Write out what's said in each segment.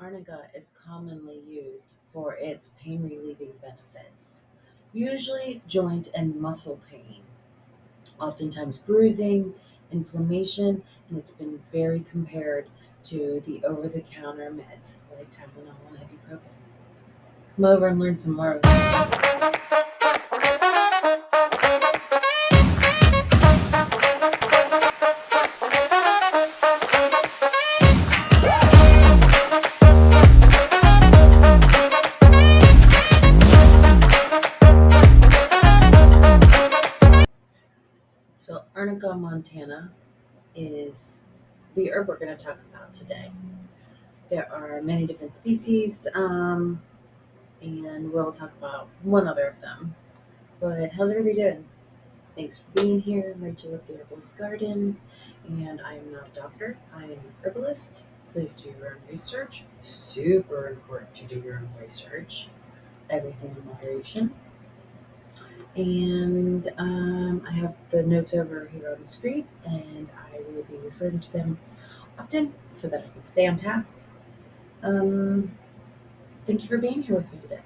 Arnica is commonly used for its pain relieving benefits, usually joint and muscle pain, oftentimes bruising, inflammation, and it's been very compared to the over the counter meds like Tylenol and ibuprofen. Come over and learn some more of them. So, Arnica montana is the herb we're going to talk about today. There are many different species, and we'll talk about one other of them. But how's everybody doing? Thanks for being here. I'm Rachel with the Herbalist Garden, and I am not a doctor. I am an herbalist. Please do your own research. Super important to do your own research. Everything in moderation. And I have the notes over here on the screen, and I will be referring to them often so that I can stay on task. Um, Thank you for being here with me today.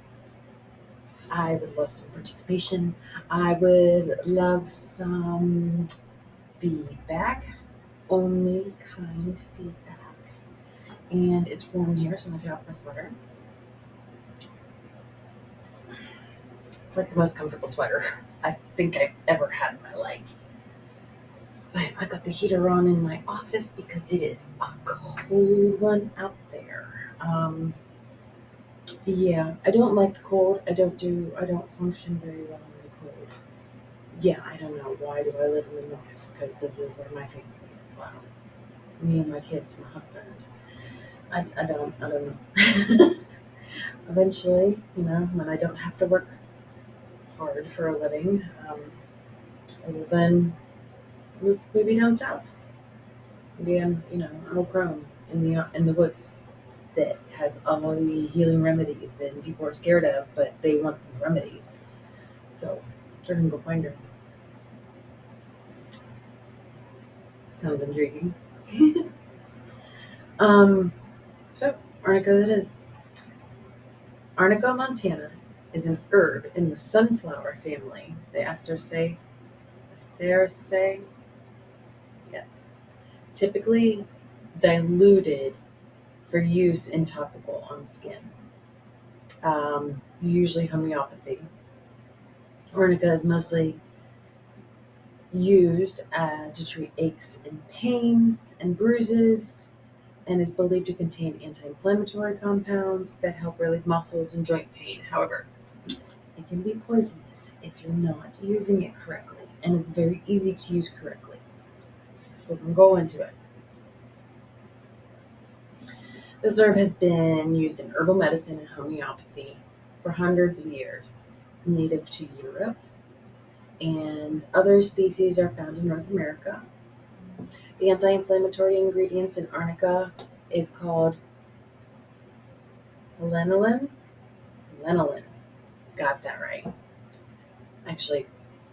I would love some participation. I would love some feedback, only kind feedback. And it's warm here, so I'm gonna take off my sweater. It's like the most comfortable sweater I think I've ever had in my life. But I got the heater on in my office because it is a cold one out there. Yeah, I don't like the cold. I don't function very well in the cold. Yeah, I don't know. Why do I live in the north? Because this is where my family is. Wow. Me and my kids, my husband. I don't know. Eventually, when I don't have to work hard for a living, I will then move maybe down south. Maybe I'm a crone in the woods that has all the healing remedies and people are scared of, but they want the remedies. So they're gonna go find her. Sounds intriguing. um, so Arnica it is. Arnica montana is an herb in the sunflower family, the Asteraceae, yes, typically diluted for use in topical on the skin. Usually homeopathy. Arnica is mostly used to treat aches and pains and bruises and is believed to contain anti-inflammatory compounds that help relieve muscles and joint pain. However, it can be poisonous if you're not using it correctly, and it's very easy to use correctly. So we're going to go into it. This herb has been used in herbal medicine and homeopathy for hundreds of years. It's native to Europe, and other species are found in North America. The anti-inflammatory ingredients in arnica is called lanolin. Lanolin. Got that right. Actually,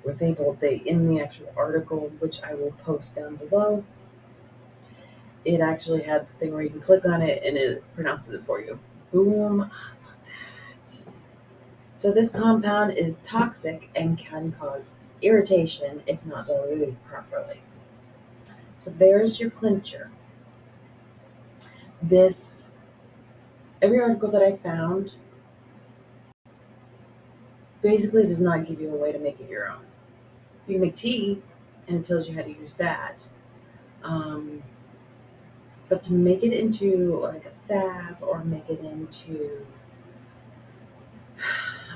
was able in the actual article, which I will post down below, it actually had the thing where you can click on it and it pronounces it for you. Boom. I love that. So this compound is toxic and can cause irritation if not diluted properly. So there's your clincher. This every article that I found basically does not give you a way to make it your own. You can make tea and it tells you how to use that. But to make it into like a salve or make it into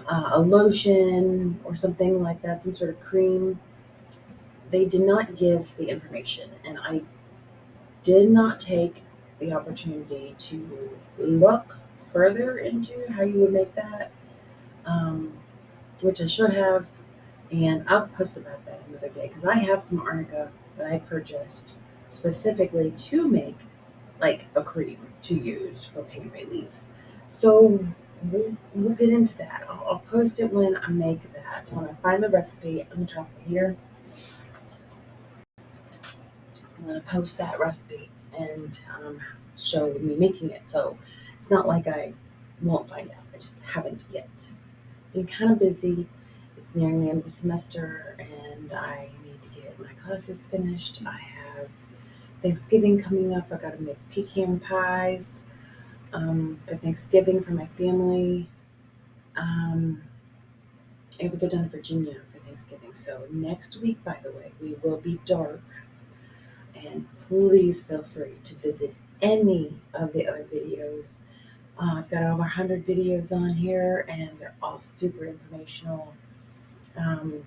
a lotion or something like that, some sort of cream, they did not give the information. And I did not take the opportunity to look further into how you would make that, which I should have. And I'll post about that another day because I have some arnica that I purchased specifically to make like a cream to use for pain relief. So we'll get into that. I'll post it when I make that. When I find the recipe, I'm gonna drop it here. I'm gonna post that recipe and show me making it. So It's not like I won't find out. I just haven't yet. Been kind of busy. It's nearing the end of the semester, and I need to get my classes finished. I have Thanksgiving coming up. I got to make pecan pies for Thanksgiving for my family. Um, and we go down to Virginia for Thanksgiving. So next week, by the way, we will be dark. And please feel free to visit any of the other videos. I've got over 100 videos on here, and they're all super informational. Um,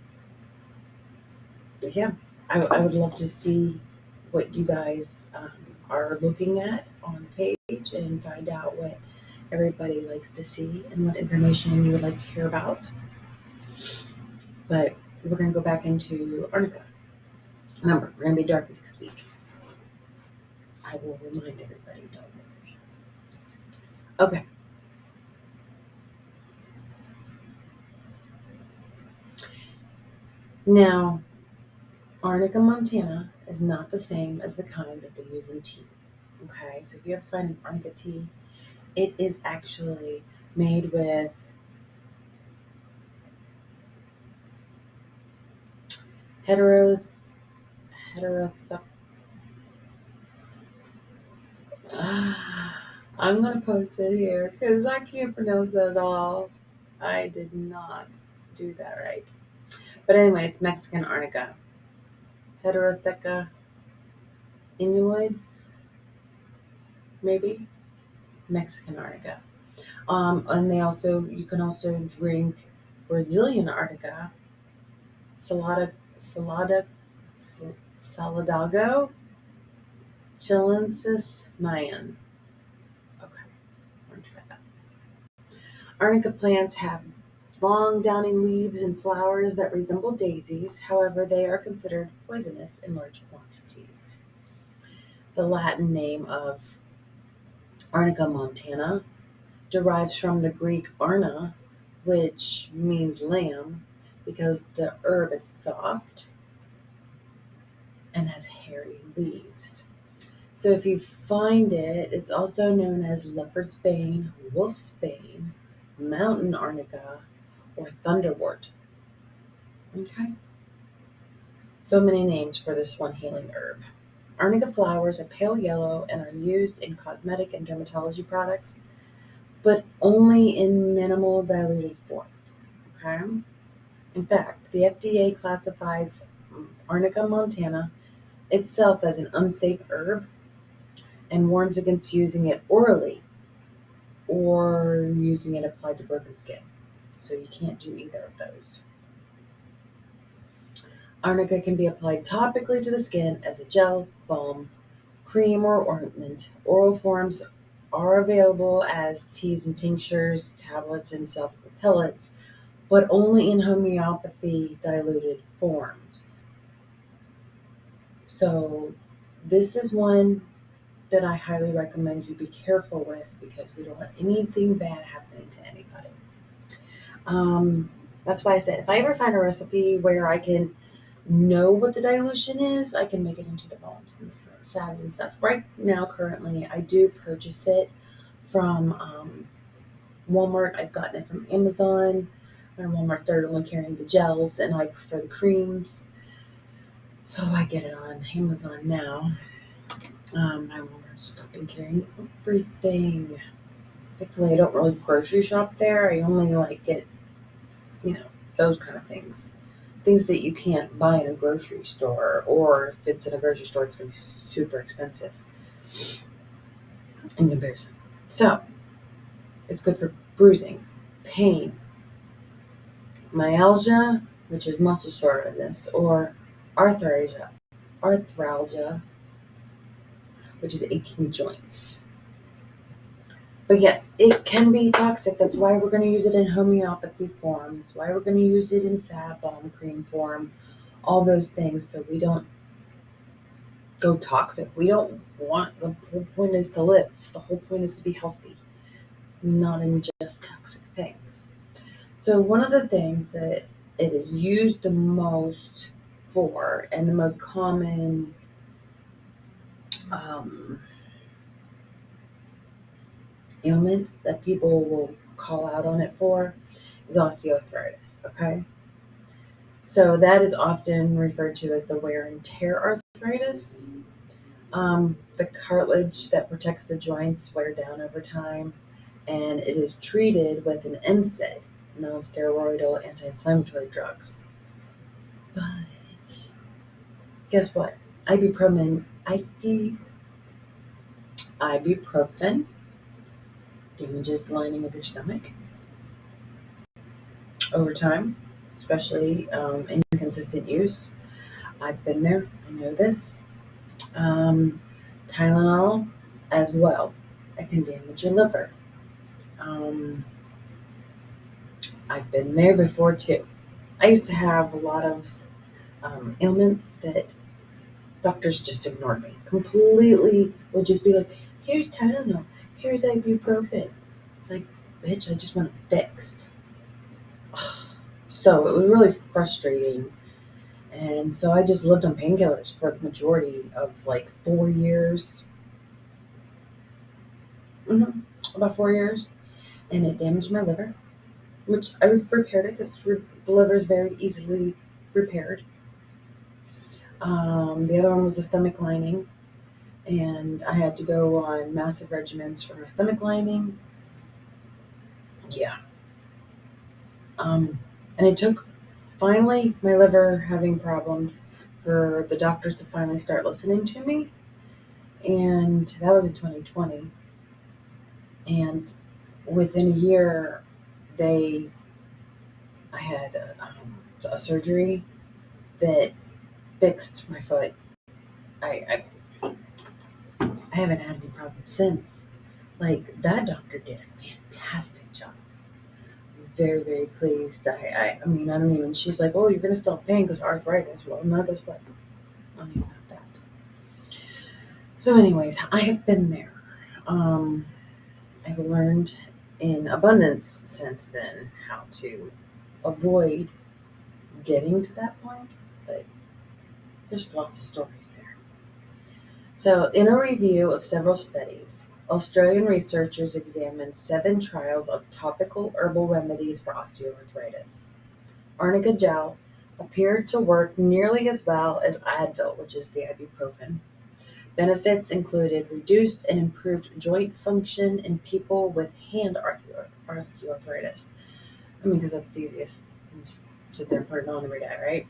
yeah, I would love to see what you guys are looking at on the page and find out what everybody likes to see and what information you would like to hear about. But we're going to go back into Arnica. Remember, we're going to be dark next week. I will remind everybody, don't worry. Okay. Now, Arnica montana is not the same as the kind that they use in tea. Okay, so if you ever find Arnica tea, it is actually made with hetero hetero. I'm gonna post it here because I can't pronounce that at all. I did not do that right. But anyway, it's Mexican Arnica. Heterotheca inuloids, maybe? Mexican Arnica. And you can also drink Brazilian Arnica, salada, saladago, chilensis mayan. Okay, I'm gonna try that. Arnica plants have long downy leaves and flowers that resemble daisies. However, they are considered poisonous in large quantities. The Latin name of Arnica montana derives from the Greek arna, which means lamb, because the herb is soft and has hairy leaves. So if you find it, it's also known as leopard's bane, wolf's bane, mountain arnica, or thunderwort. Okay? So many names for this one healing herb. Arnica flowers are pale yellow and are used in cosmetic and dermatology products, but only in minimal diluted forms. Okay? In fact, the FDA classifies Arnica montana itself as an unsafe herb and warns against using it orally or using it applied to broken skin. So you can't do either of those. Arnica can be applied topically to the skin as a gel, balm, cream, or ointment. Oral forms are available as teas and tinctures, tablets, and self pellets, but only in homeopathy diluted forms. So this is one that I highly recommend you be careful with because we don't want anything bad happening to anybody. That's why I said if I ever find a recipe where I can know what the dilution is, I can make it into the balms and salves and stuff. Right now, currently, I do purchase it from Walmart. I've gotten it from Amazon. My Walmart started only carrying the gels, and I prefer the creams. So I get it on Amazon now. My Walmart's stopping carrying everything. Thankfully, I don't really grocery shop there. I only get, those kind of things. Things that you can't buy in a grocery store, or if it's in a grocery store, it's going to be super expensive in comparison. So, it's good for bruising, pain, myalgia, which is muscle soreness, or arthralgia, which is aching joints. But yes, it can be toxic. That's why we're going to use it in homeopathy form. That's why we're going to use it in salve, balm, cream form, all those things, so we don't go toxic. We don't want, the whole point is to live. The whole point is to be healthy, not ingest toxic things. So one of the things that it is used the most for, and the most common um, ailment that people will call out on it for is osteoarthritis. Okay. So that is often referred to as the wear and tear arthritis. The cartilage that protects the joints wear down over time, and it is treated with an NSAID, non-steroidal anti-inflammatory drugs. But guess what? Ibuprofen damages the lining of your stomach over time, especially in consistent use. I've been there. I know this. Um, Tylenol as well. It can damage your liver. Um, I've been there before too. I used to have a lot of ailments that doctors just ignored me completely. Would just be like, "Here's Tylenol. Here's ibuprofen." It's like, bitch, I just want it fixed. So it was really frustrating. And so I just lived on painkillers for the majority of like 4 years. hmm About 4 years. And it damaged my liver, which I've repaired it because the liver is very easily repaired. The other one was the stomach lining, and I had to go on massive regimens for my stomach lining. Yeah. And it took finally my liver having problems for the doctors to finally start listening to me. And that was in 2020. And within a year, they, I had a surgery that fixed my foot. I, I haven't had any problems since. Like, that doctor did a fantastic job. I was very, very pleased. I mean, I don't even, she's like, oh, you're going to still have pain because arthritis. Well, no, guess what? I don't even have that. So, anyways, I have been there. Um, I've learned in abundance since then how to avoid getting to that point, but there's lots of stories there. So, in a review of several studies, Australian researchers examined 7 trials of topical herbal remedies for osteoarthritis. Arnica gel appeared to work nearly as well as Advil, which is the ibuprofen. Benefits included reduced and improved joint function in people with hand osteoarthritis. I mean, because that's the easiest. You just sit there and put it on every day, right?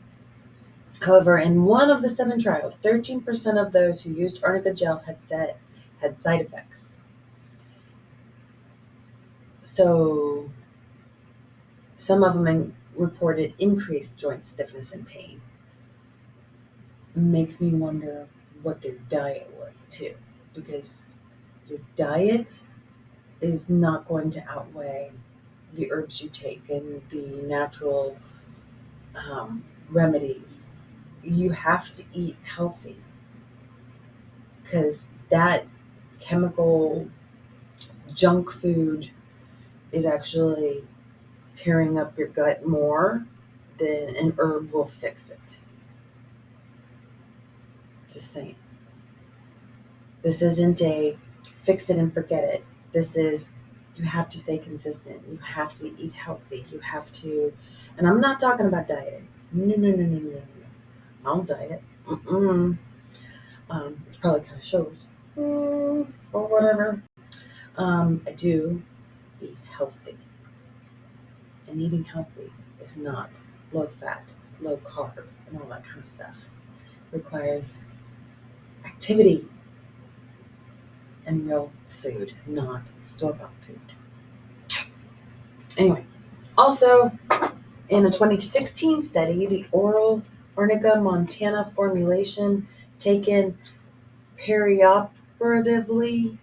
However, in one of the 7 trials, 13% of those who used arnica gel had side effects. So some of them reported increased joint stiffness and pain. Makes me wonder what their diet was too, because your diet is not going to outweigh the herbs you take and the natural remedies. You have to eat healthy because that chemical junk food is actually tearing up your gut more than an herb will fix it. Just saying. This isn't a fix it and forget it. This is, you have to stay consistent. You have to eat healthy. You have to, and I'm not talking about dieting. No, no, no, no, no, no, no. I don't diet. Mm-mm. It probably kind of shows. Or whatever. I do eat healthy. And eating healthy is not low fat, low carb, and all that kind of stuff. It requires activity and real food, not store bought food. Anyway, also in a 2016 study, the oral Arnica Montana formulation taken perioperatively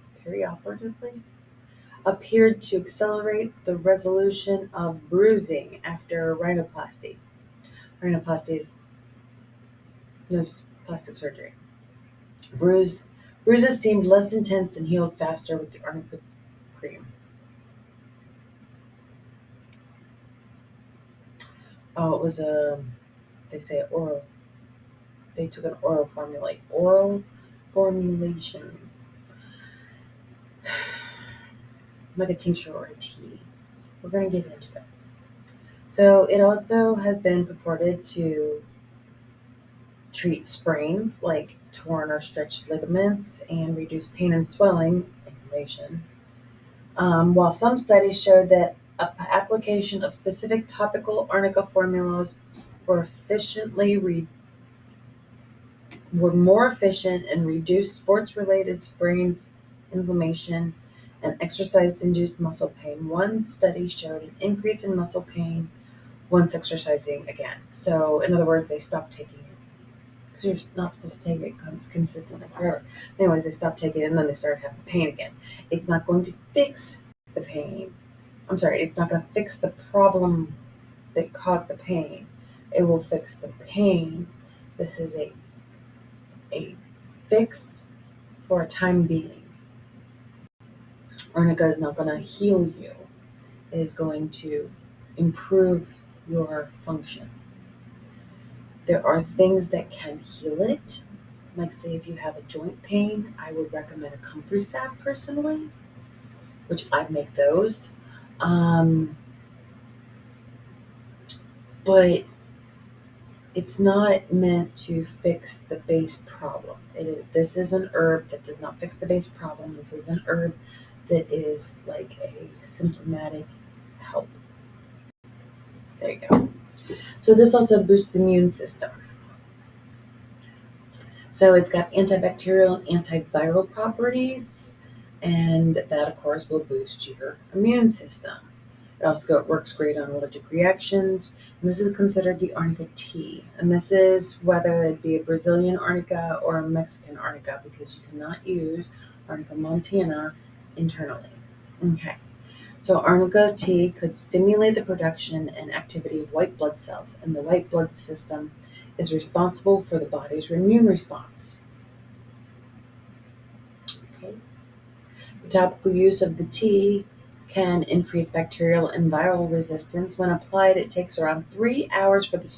appeared to accelerate the resolution of bruising after rhinoplasty. Rhinoplasty is nose plastic surgery. Bruise, Bruises seemed less intense and healed faster with the Arnica cream. Oh, it was they say oral. They took an oral formulation. like a tincture or a tea. We're going to get into it. So it also has been purported to treat sprains like torn or stretched ligaments and reduce pain and swelling, inflammation. While some studies showed that application of specific topical arnica formulas were were more efficient and reduced sports-related sprains, inflammation, and exercise-induced muscle pain. One study showed an increase in muscle pain once exercising again. So, in other words, they stopped taking it because you're not supposed to take it consistently forever. Anyways, they stopped taking it and then they started having pain again. It's not going to fix the pain. I'm sorry, it's not going to fix the problem that caused the pain. It will fix the pain. This is a fix for a time being. Arnica is not going to heal you. It is going to improve your function. There are things that can heal it. Like say if you have a joint pain, I would recommend a comfrey salve personally, which I make those. But it's not meant to fix the base problem. This is an herb that does not fix the base problem. This is an herb that is like a symptomatic help. There you go. So this also boosts the immune system. So it's got antibacterial and antiviral properties, and that of course will boost your immune system. It also works great on allergic reactions. And this is considered the Arnica tea. And this is whether it be a Brazilian Arnica or a Mexican Arnica, because you cannot use Arnica montana internally. Okay. So Arnica tea could stimulate the production and activity of white blood cells, and the white blood system is responsible for the body's immune response. Okay. The topical use of the tea can increase bacterial and viral resistance. When applied, it takes around 3 hours for the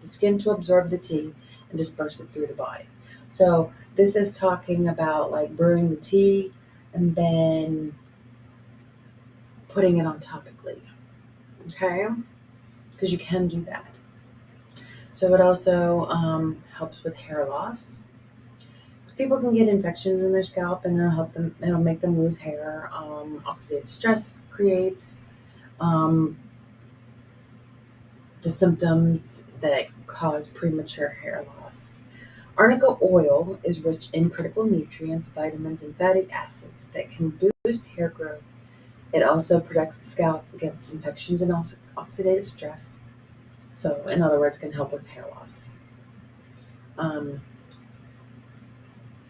skin to absorb the tea and disperse it through the body. So this is talking about like brewing the tea and then putting it on topically. Okay? Because you can do that. So it also helps with hair loss. So people can get infections in their scalp, and it'll make them lose hair. Oxidative stress creates the symptoms that cause premature hair loss. Arnica oil is rich in critical nutrients, vitamins, and fatty acids that can boost hair growth. It also protects the scalp against infections and oxidative stress. So, in other words, can help with hair loss. Um,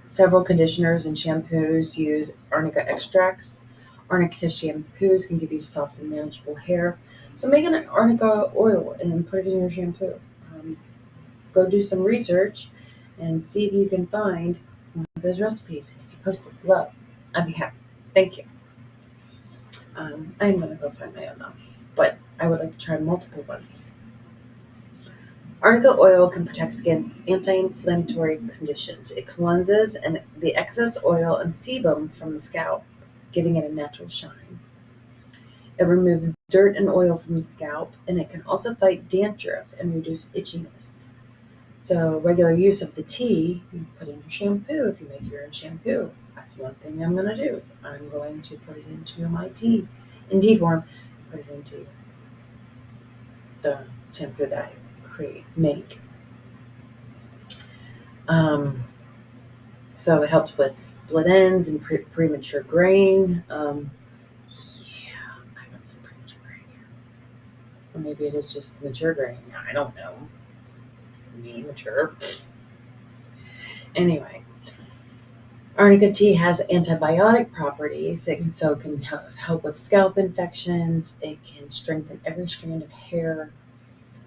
Several conditioners and shampoos use arnica extracts. Arnica shampoos can give you soft and manageable hair. So make an arnica oil and put it in your shampoo. Go do some research and see if you can find one of those recipes. And if you post it below, I'd be happy. Thank you. I'm going to go find my own though, but I would like to try multiple ones. Arnica oil can protect against anti-inflammatory conditions. It cleanses the excess oil and sebum from the scalp, giving it a natural shine. It removes dirt and oil from the scalp, and it can also fight dandruff and reduce itchiness. So regular use of the tea, you put in your shampoo if you make your own shampoo. That's one thing I'm going to do. Is I'm going to put it into my tea in tea form, put it into the shampoo that I make. So it helps with split ends and premature graying. I got some premature graying here. Or maybe it is just mature graying. I don't know. Me mature. Anyway, Arnica tea has antibiotic properties, so it can help with scalp infections. It can strengthen every strand of hair.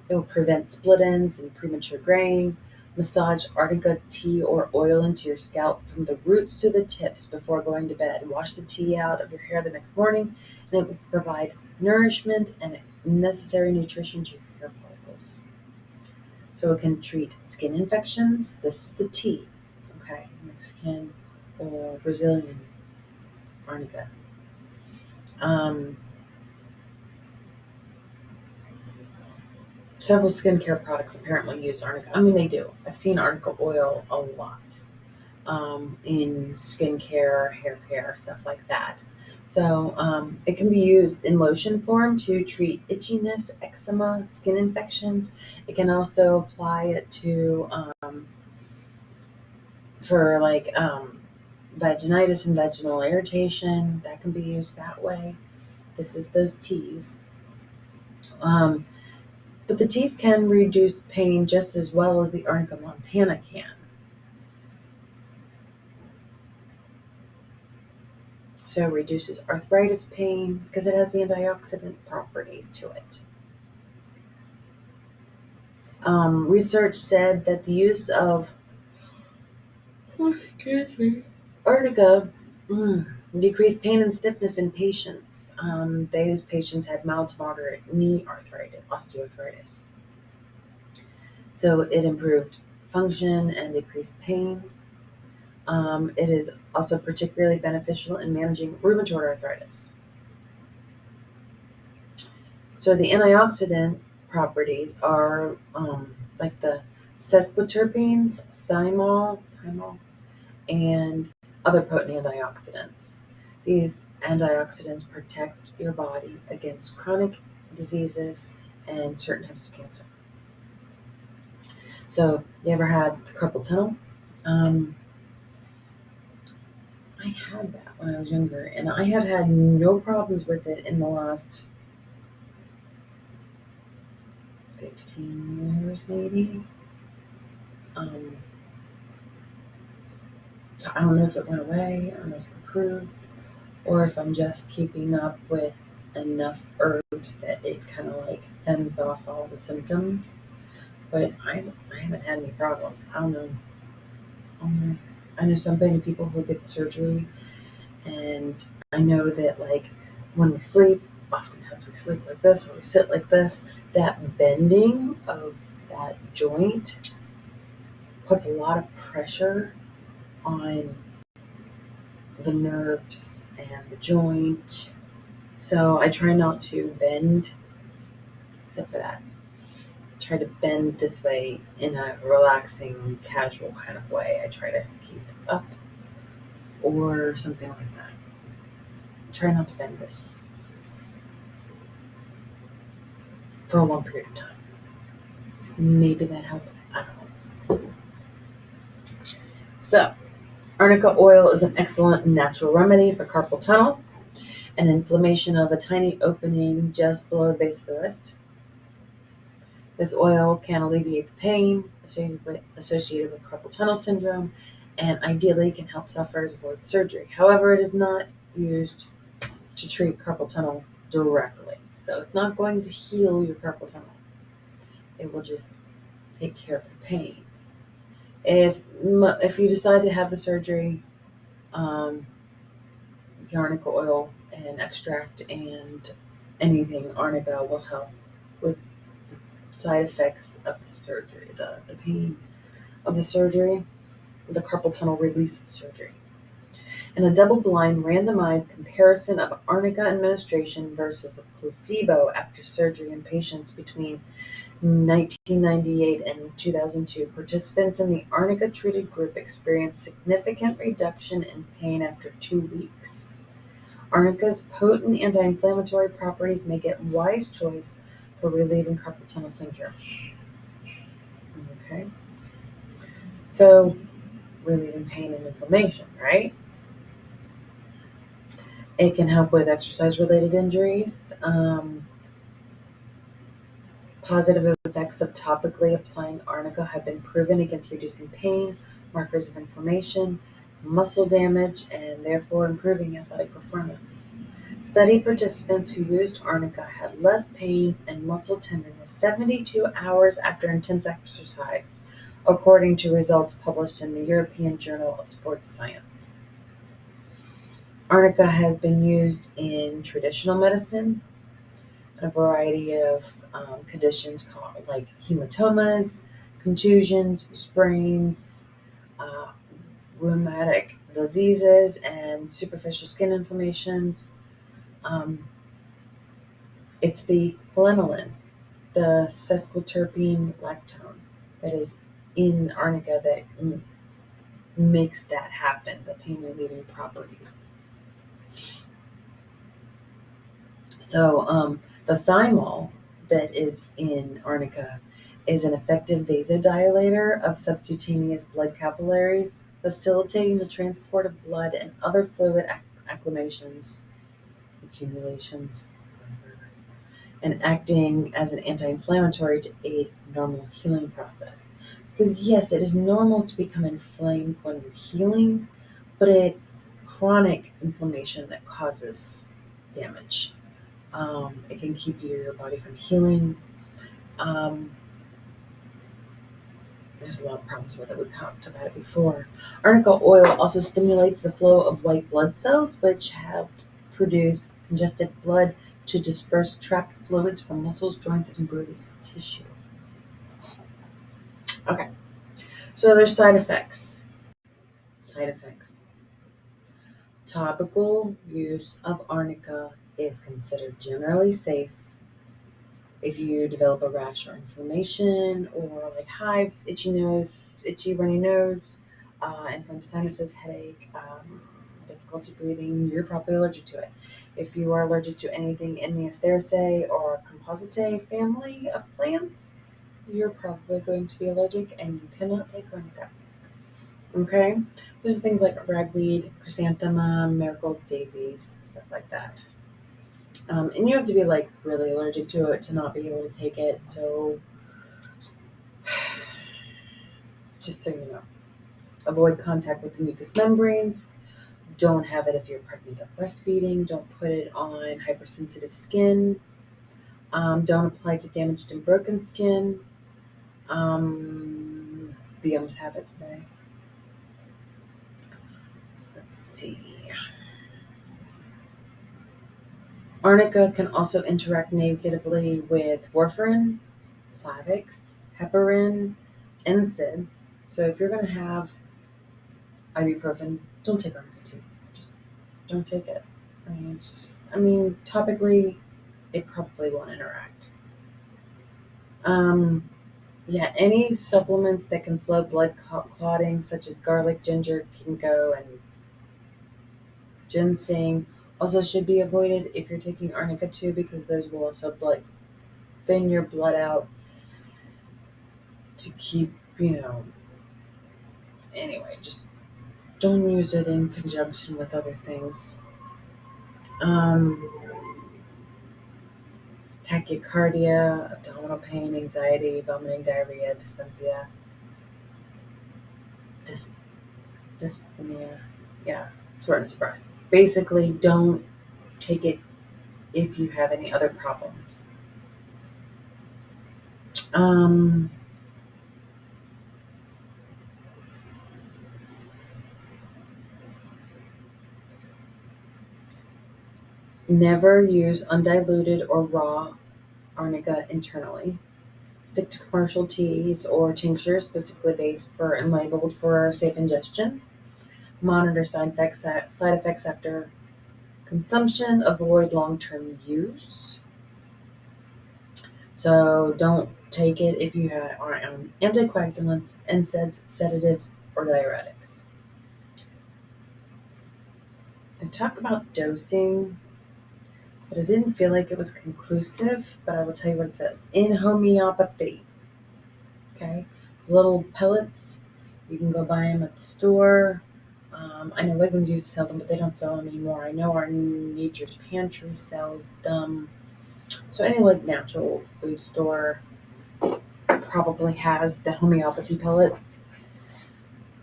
It will prevent split ends and premature graying. Massage Arnica tea or oil into your scalp from the roots to the tips before going to bed. Wash the tea out of your hair the next morning, and it will provide nourishment and necessary nutrition to your hair follicles. So it can treat skin infections. This is the tea, okay? Mexican or Brazilian Arnica. Um, Several skincare products apparently use arnica. I mean, they do. I've seen arnica oil a lot in skincare, hair care, stuff like that. So it can be used in lotion form to treat itchiness, eczema, skin infections. It can also apply it to for like vaginitis and vaginal irritation. That can be used that way. This is those teas. Um, but the teas can reduce pain just as well as the Arnica montana can. So it reduces arthritis pain because it has antioxidant properties to it. Research said that the use of excuse me, Arnica decreased pain and stiffness in patients. Those patients had mild to moderate knee arthritis, osteoarthritis. So it improved function and decreased pain. It is also particularly beneficial in managing rheumatoid arthritis. So the antioxidant properties are like the sesquiterpenes, thymol, and other potent antioxidants. These antioxidants protect your body against chronic diseases and certain types of cancer. So, you ever had the carpal tunnel? Um, I had that when I was younger, and I have had no problems with it in the last 15 years, maybe. Um, so I don't know if it went away, I don't know if it improved, or if I'm just keeping up with enough herbs that it kind of like fends off all the symptoms. But I haven't had any problems. I don't know. I don't know. I know so many people who get surgery, and I know that like when we sleep, oftentimes we sleep like this or we sit like this. That bending of that joint puts a lot of pressure on the nerves and the joint. So I try not to bend, except for that. I try to bend this way in a relaxing, casual kind of way. I try to keep up or something like that. Try not to bend this for a long period of time. Maybe that helped. I don't know. So, arnica oil is an excellent natural remedy for carpal tunnel, an inflammation of a tiny opening just below the base of the wrist. This oil can alleviate the pain associated with carpal tunnel syndrome and ideally can help sufferers avoid surgery. However, it is not used to treat carpal tunnel directly. So it's not going to heal your carpal tunnel. It will just take care of the pain. If you decide to have the surgery, um, the arnica oil and extract and anything arnica will help with the side effects of the surgery, the pain of the surgery, the carpal tunnel release surgery. In a double-blind randomized comparison of arnica administration versus a placebo after surgery in patients between 1998 and 2002, participants in the arnica-treated group experienced significant reduction in pain after 2 weeks. Arnica's potent anti-inflammatory properties make it a wise choice for relieving carpal tunnel syndrome. Okay, so relieving pain and inflammation, right? It can help with exercise-related injuries. Positive effects of topically applying arnica have been proven against reducing pain, markers of inflammation, muscle damage, and therefore improving athletic performance. Study participants who used arnica had less pain and muscle tenderness 72 hours after intense exercise, according to results published in the European Journal of Sports Science. Arnica has been used in traditional medicine, a variety of conditions called like hematomas, contusions, sprains, uh, rheumatic diseases, and superficial skin inflammations. Um, it's the lanolin, the sesquiterpene lactone that is in arnica that makes that happen, the pain relieving properties. So the thymol that is in arnica is an effective vasodilator of subcutaneous blood capillaries, facilitating the transport of blood and other fluid accumulations, and acting as an anti-inflammatory to aid normal healing process. Because yes, it is normal to become inflamed when you're healing, but it's chronic inflammation that causes damage. It can keep your body from healing. Um, there's a lot of problems with it. We talked about it before. Arnica oil also stimulates the flow of white blood cells, which help produce congested blood to disperse trapped fluids from muscles, joints, and bruised tissue. Okay, so there's side effects. Side effects. Topical use of arnica is considered generally safe if you develop a rash or inflammation or like hives, itchy nose, itchy runny nose, inflamed sinuses, headache, difficulty breathing, you're probably allergic to it. If you are allergic to anything in the Asteraceae or Compositae family of plants, you're probably going to be allergic and you cannot take arnica. Okay? There's things like ragweed, chrysanthemum, marigolds, daisies, stuff like that. And you have to be like really allergic to it to not be able to take it. So, just so you know, avoid contact with the mucous membranes. Don't have it if you're pregnant or breastfeeding. Don't put it on hypersensitive skin. Don't apply to damaged and broken skin. The ums have it today. Let's see. Arnica can also interact negatively with warfarin, Plavix, heparin, NSAIDs. So if you're going to have ibuprofen, don't take Arnica 2. Just don't take it. Topically, it probably won't interact. Yeah, any supplements that can slow blood clotting, such as garlic, ginger, ginkgo, and ginseng, also should be avoided if you're taking Arnica 2 because those will also thin your blood out to keep, anyway, just don't use it in conjunction with other things. Um, Tachycardia, abdominal pain, anxiety, vomiting, diarrhea, dyspepsia, dyspnea, yeah, shortness of breath. Basically, don't take it if you have any other problems. Um, Never use undiluted or raw arnica internally. Stick to commercial teas or tinctures specifically based for and labeled for safe ingestion. Monitor side effects after consumption. Avoid long-term use. So don't take it if you are on anticoagulants, NSAIDs, sedatives, or diuretics. They talk about dosing, but I didn't feel like it was conclusive, but I will tell you what it says. In homeopathy, okay? Little pellets, you can go buy them at the store. I know Wegmans used to sell them, but they don't sell them anymore. I know our Nature's Pantry sells them. So any like natural food store probably has the homeopathy pellets.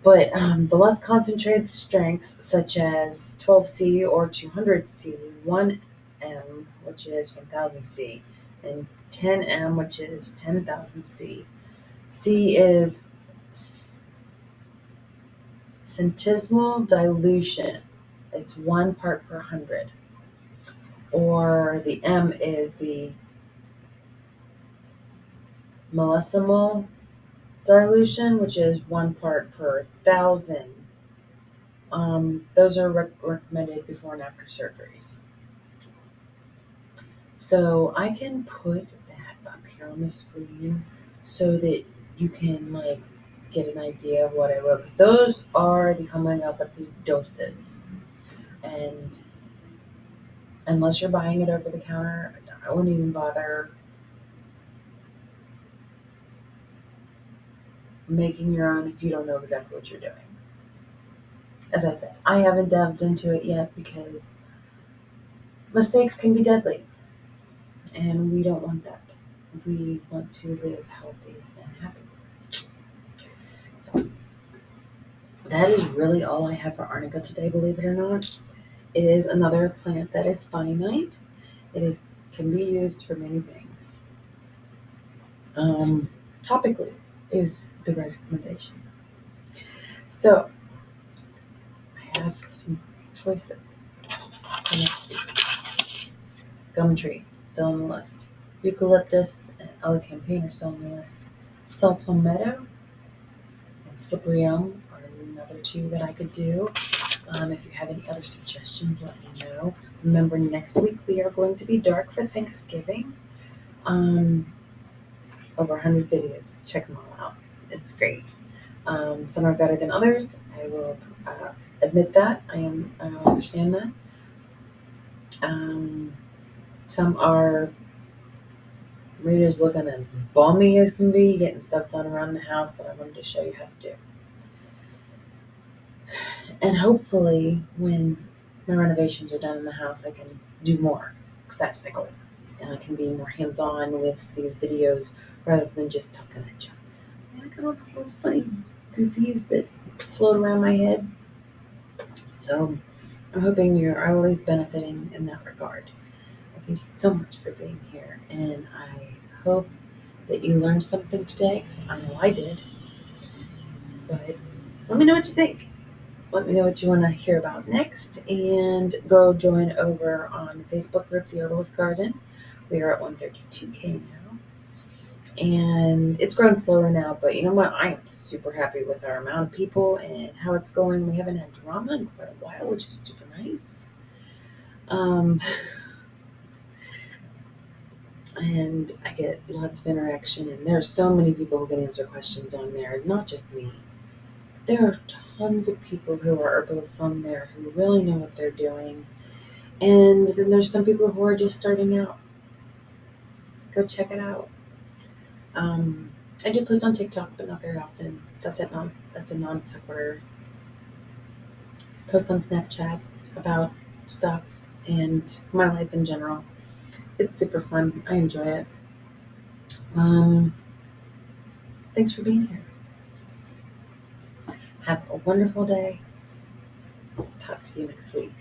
But the less concentrated strengths, such as 12C or 200C, 1M, which is 1000C, and 10M, which is 10,000C. C is centesimal dilution. It's 1 part per 100. Or the M is the millesimal dilution, which is 1 part per 1,000. Those are recommended before and after surgeries. So I can put that up here on the screen so that you can like get an idea of what I wrote. Because those are the homeopathy doses. And unless you're buying it over the counter, I wouldn't even bother making your own if you don't know exactly what you're doing. As I said, I haven't delved into it yet because mistakes can be deadly, and we don't want that. We want to live healthy and happy. So that is really all I have for Arnica today, believe it or not. It is another plant that is finite. Can be used for many things. Topically is the recommendation. So I have some choices for next week. Gum tree, still on the list. Eucalyptus and elecampane are still on the list. Saw palmetto and slippery elm are another two that I could do. If you have any other suggestions, let me know. Remember, next week we are going to be dark for Thanksgiving. Over 100 videos. Check them all out. It's great. Some are better than others. I will admit that. I understand that. Some are readers looking as balmy as can be, getting stuff done around the house that I wanted to show you how to do. And hopefully, when my renovations are done in the house, I can do more, because that's my goal. And I can be more hands-on with these videos rather than just talking at you. And I come up with little funny goofies that float around my head. So I'm hoping you're always benefiting in that regard. Thank you so much for being here, and I hope that you learned something today, because I know I did. But let me know what you think. Let me know what you want to hear about next, and go join over on the Facebook group, The Herbalist Garden. We are at 132K now, and it's grown slowly now, but you know what? I am super happy with our amount of people and how it's going. We haven't had drama in quite a while, which is super nice. And I get lots of interaction, and there are so many people who can answer questions on there, not just me. There are tons of people who are herbalists on there who really know what they're doing, and then there's some people who are just starting out. Go check it out. I do post on TikTok, but not very often. That's a non sequitur. Post on Snapchat about stuff and my life in general. It's super fun. I enjoy it. Thanks for being here. Have a wonderful day. Talk to you next week.